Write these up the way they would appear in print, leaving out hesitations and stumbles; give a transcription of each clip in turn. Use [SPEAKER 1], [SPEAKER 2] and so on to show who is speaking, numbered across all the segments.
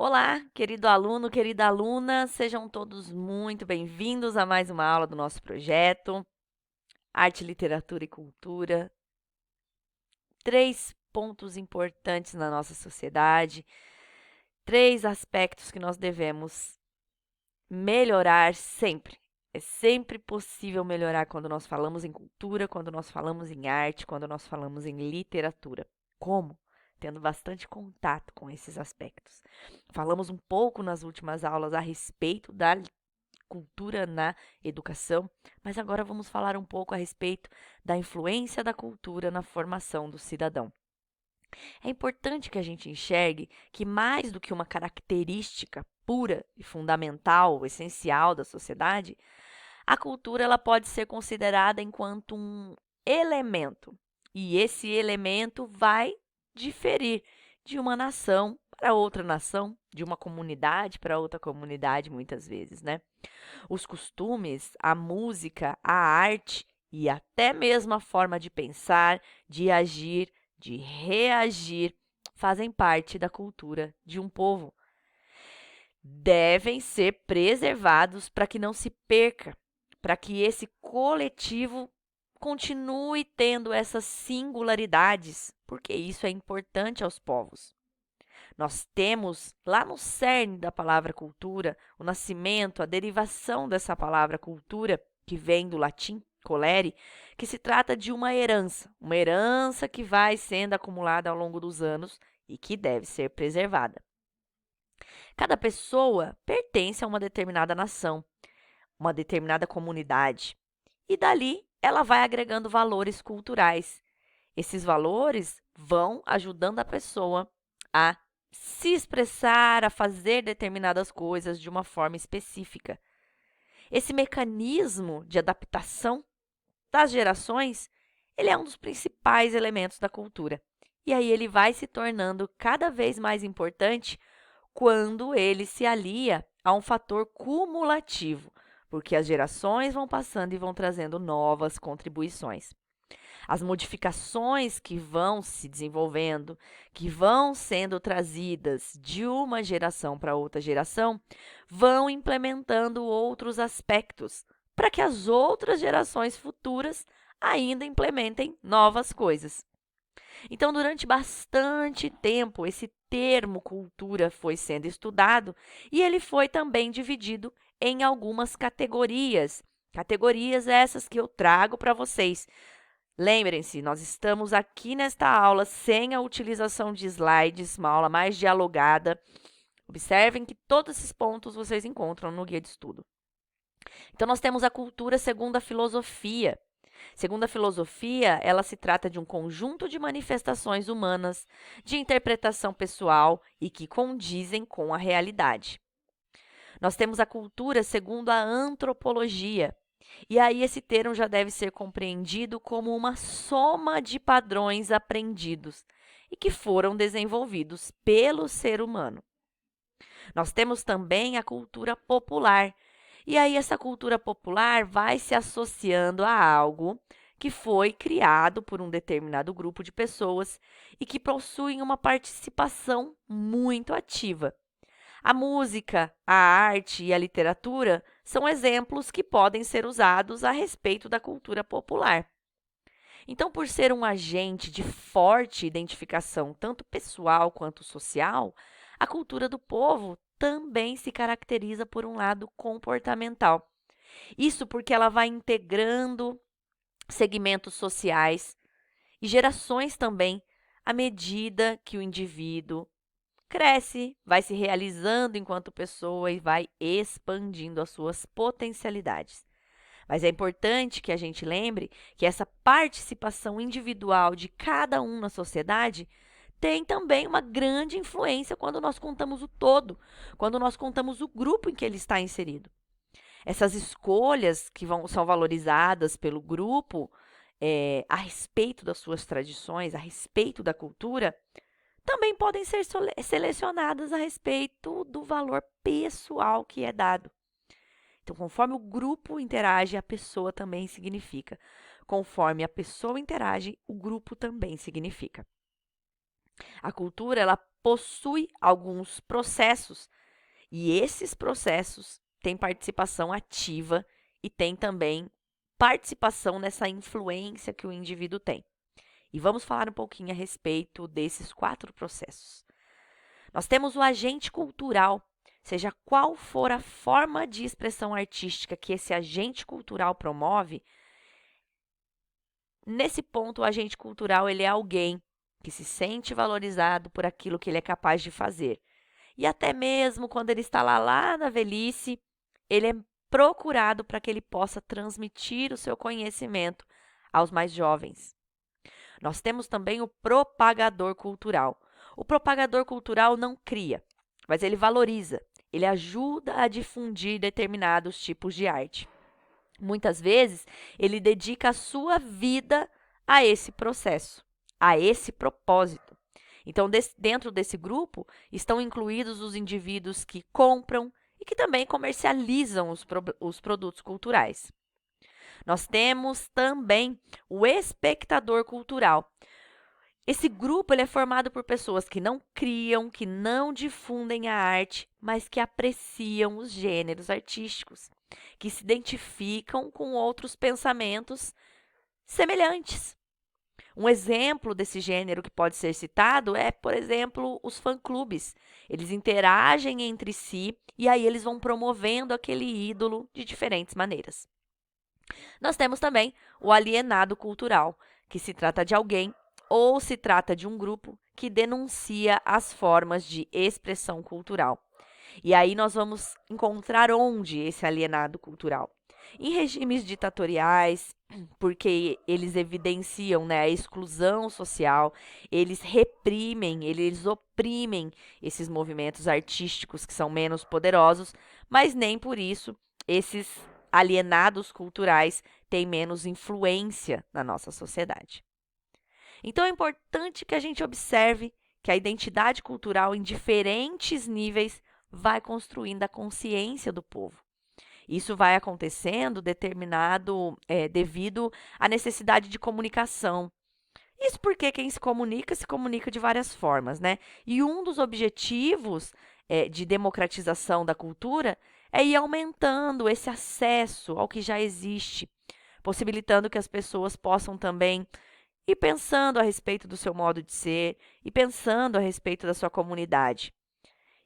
[SPEAKER 1] Olá, querido aluno, querida aluna, sejam todos muito bem-vindos a mais uma aula do nosso projeto Arte, Literatura e Cultura. Três pontos importantes na nossa sociedade, três aspectos que nós devemos melhorar sempre. É sempre possível melhorar quando nós falamos em cultura, quando nós falamos em arte, quando nós falamos em literatura. Como? Tendo bastante contato com esses aspectos. Falamos um pouco nas últimas aulas a respeito da cultura na educação, mas agora vamos falar um pouco a respeito da influência da cultura na formação do cidadão. É importante que a gente enxergue que, mais do que uma característica pura e fundamental, essencial da sociedade, a cultura ela pode ser considerada enquanto um elemento. E esse elemento vai diferir de uma nação para outra nação, de uma comunidade para outra comunidade, muitas vezes, né? Os costumes, a música, a arte e até mesmo a forma de pensar, de agir, de reagir, fazem parte da cultura de um povo. Devem ser preservados para que não se perca, para que esse coletivo continue tendo essas singularidades, porque isso é importante aos povos. Nós temos lá no cerne da palavra cultura, o nascimento, a derivação dessa palavra cultura, que vem do latim colere, que se trata de uma herança que vai sendo acumulada ao longo dos anos e que deve ser preservada. Cada pessoa pertence a uma determinada nação, uma determinada comunidade, e dali ela vai agregando valores culturais. Esses valores vão ajudando a pessoa a se expressar, a fazer determinadas coisas de uma forma específica. Esse mecanismo de adaptação das gerações, ele é um dos principais elementos da cultura. E aí ele vai se tornando cada vez mais importante quando ele se alia a um fator cumulativo, porque as gerações vão passando e vão trazendo novas contribuições. As modificações que vão se desenvolvendo, que vão sendo trazidas de uma geração para outra geração, vão implementando outros aspectos para que as outras gerações futuras ainda implementem novas coisas. Então, durante bastante tempo, esse termo cultura foi sendo estudado e ele foi também dividido em algumas categorias. Categorias essas que eu trago para vocês. Lembrem-se, nós estamos aqui nesta aula sem a utilização de slides, uma aula mais dialogada. Observem que todos esses pontos vocês encontram no guia de estudo. Então, nós temos a cultura segundo a filosofia. Segundo a filosofia, ela se trata de um conjunto de manifestações humanas de interpretação pessoal e que condizem com a realidade. Nós temos a cultura segundo a antropologia. E aí esse termo já deve ser compreendido como uma soma de padrões aprendidos e que foram desenvolvidos pelo ser humano. Nós temos também a cultura popular. E aí essa cultura popular vai se associando a algo que foi criado por um determinado grupo de pessoas e que possuem uma participação muito ativa. A música, a arte e a literatura são exemplos que podem ser usados a respeito da cultura popular. Então, por ser um agente de forte identificação, tanto pessoal quanto social, a cultura do povo também se caracteriza por um lado comportamental. Isso porque ela vai integrando segmentos sociais e gerações também à medida que o indivíduo cresce, vai se realizando enquanto pessoa e vai expandindo as suas potencialidades. Mas é importante que a gente lembre que essa participação individual de cada um na sociedade tem também uma grande influência quando nós contamos o todo, quando nós contamos o grupo em que ele está inserido. Essas escolhas que são valorizadas pelo grupo a respeito das suas tradições, a respeito da cultura, também podem ser selecionadas a respeito do valor pessoal que é dado. Então, conforme o grupo interage, a pessoa também significa. Conforme a pessoa interage, o grupo também significa. A cultura, ela possui alguns processos e esses processos têm participação ativa e têm também participação nessa influência que o indivíduo tem. E vamos falar um pouquinho a respeito desses 4 processos. Nós temos o agente cultural, seja qual for a forma de expressão artística que esse agente cultural promove. Nesse ponto, o agente cultural ele é alguém que se sente valorizado por aquilo que ele é capaz de fazer. E até mesmo quando ele está lá na velhice, ele é procurado para que ele possa transmitir o seu conhecimento aos mais jovens. Nós temos também o propagador cultural. O propagador cultural não cria, mas ele valoriza, ele ajuda a difundir determinados tipos de arte. Muitas vezes, ele dedica a sua vida a esse processo, a esse propósito. Então, dentro desse grupo, estão incluídos os indivíduos que compram e que também comercializam os produtos culturais. Nós temos também o espectador cultural. Esse grupo ele é formado por pessoas que não criam, que não difundem a arte, mas que apreciam os gêneros artísticos, que se identificam com outros pensamentos semelhantes. Um exemplo desse gênero que pode ser citado é, por exemplo, os fã-clubes. Eles interagem entre si e aí eles vão promovendo aquele ídolo de diferentes maneiras. Nós temos também o alienado cultural, que se trata de alguém ou se trata de um grupo que denuncia as formas de expressão cultural. E aí nós vamos encontrar onde esse alienado cultural? Em regimes ditatoriais, porque eles evidenciam, né, a exclusão social, eles reprimem, eles oprimem esses movimentos artísticos que são menos poderosos, mas nem por isso esses alienados culturais têm menos influência na nossa sociedade. Então é importante que a gente observe que a identidade cultural em diferentes níveis vai construindo a consciência do povo. Isso vai acontecendo devido à necessidade de comunicação. Isso porque quem se comunica de várias formas, né? E um dos objetivos de democratização da cultura é ir aumentando esse acesso ao que já existe, possibilitando que as pessoas possam também ir pensando a respeito do seu modo de ser e pensando a respeito da sua comunidade.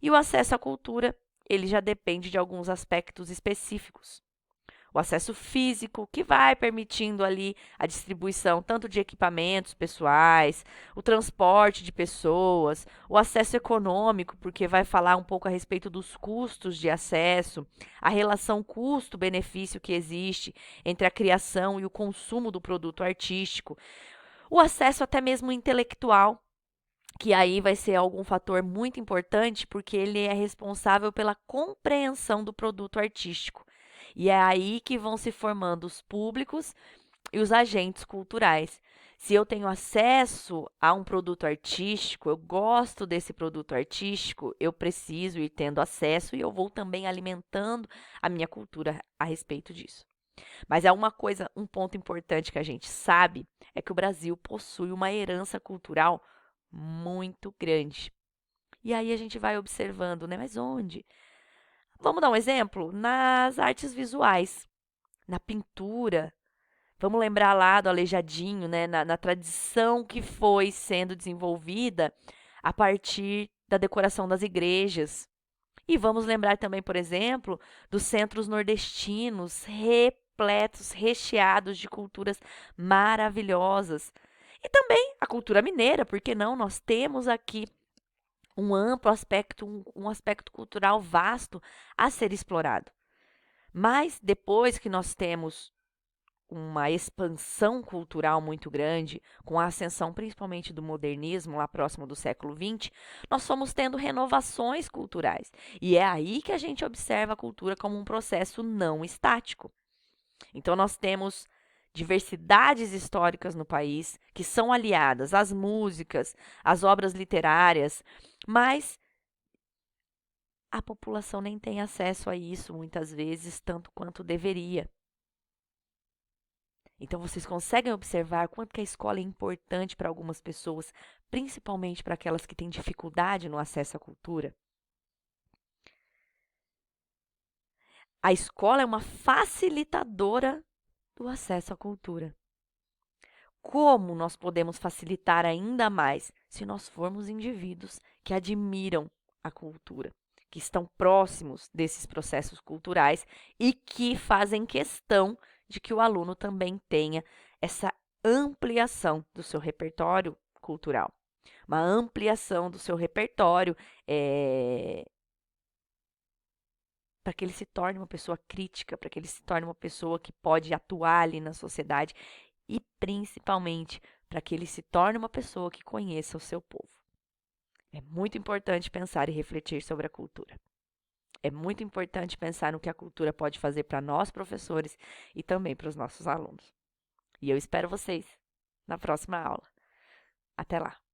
[SPEAKER 1] E o acesso à cultura, ele já depende de alguns aspectos específicos. O acesso físico, que vai permitindo ali a distribuição tanto de equipamentos pessoais, o transporte de pessoas, o acesso econômico, porque vai falar um pouco a respeito dos custos de acesso, a relação custo-benefício que existe entre a criação e o consumo do produto artístico, o acesso até mesmo intelectual, que aí vai ser algum fator muito importante, porque ele é responsável pela compreensão do produto artístico. E é aí que vão se formando os públicos e os agentes culturais. Se eu tenho acesso a um produto artístico, eu gosto desse produto artístico, eu preciso ir tendo acesso e eu vou também alimentando a minha cultura a respeito disso. Mas é uma coisa, um ponto importante que a gente sabe é que o Brasil possui uma herança cultural muito grande. E aí a gente vai observando, né? Mas onde? Vamos dar um exemplo? Nas artes visuais, na pintura. Vamos lembrar lá do Aleijadinho, né? Na tradição que foi sendo desenvolvida a partir da decoração das igrejas. E vamos lembrar também, por exemplo, dos centros nordestinos repletos, recheados de culturas maravilhosas. E também a cultura mineira, porque não? Nós temos aqui um amplo aspecto, um aspecto cultural vasto a ser explorado. Mas depois que nós temos uma expansão cultural muito grande, com a ascensão principalmente do modernismo, lá próximo do século XX, nós fomos tendo renovações culturais. E é aí que a gente observa a cultura como um processo não estático. Então, nós temos diversidades históricas no país que são aliadas às músicas, às obras literárias, mas a população nem tem acesso a isso muitas vezes, tanto quanto deveria. Então, vocês conseguem observar quanto que a escola é importante para algumas pessoas, principalmente para aquelas que têm dificuldade no acesso à cultura? A escola é uma facilitadora do acesso à cultura. Como nós podemos facilitar ainda mais se nós formos indivíduos que admiram a cultura, que estão próximos desses processos culturais e que fazem questão de que o aluno também tenha essa ampliação do seu repertório cultural, uma ampliação do seu repertório para que ele se torne uma pessoa crítica, para que ele se torne uma pessoa que pode atuar ali na sociedade e principalmente para que ele se torne uma pessoa que conheça o seu povo. É muito importante pensar e refletir sobre a cultura. É muito importante pensar no que a cultura pode fazer para nós, professores, e também para os nossos alunos. E eu espero vocês na próxima aula. Até lá!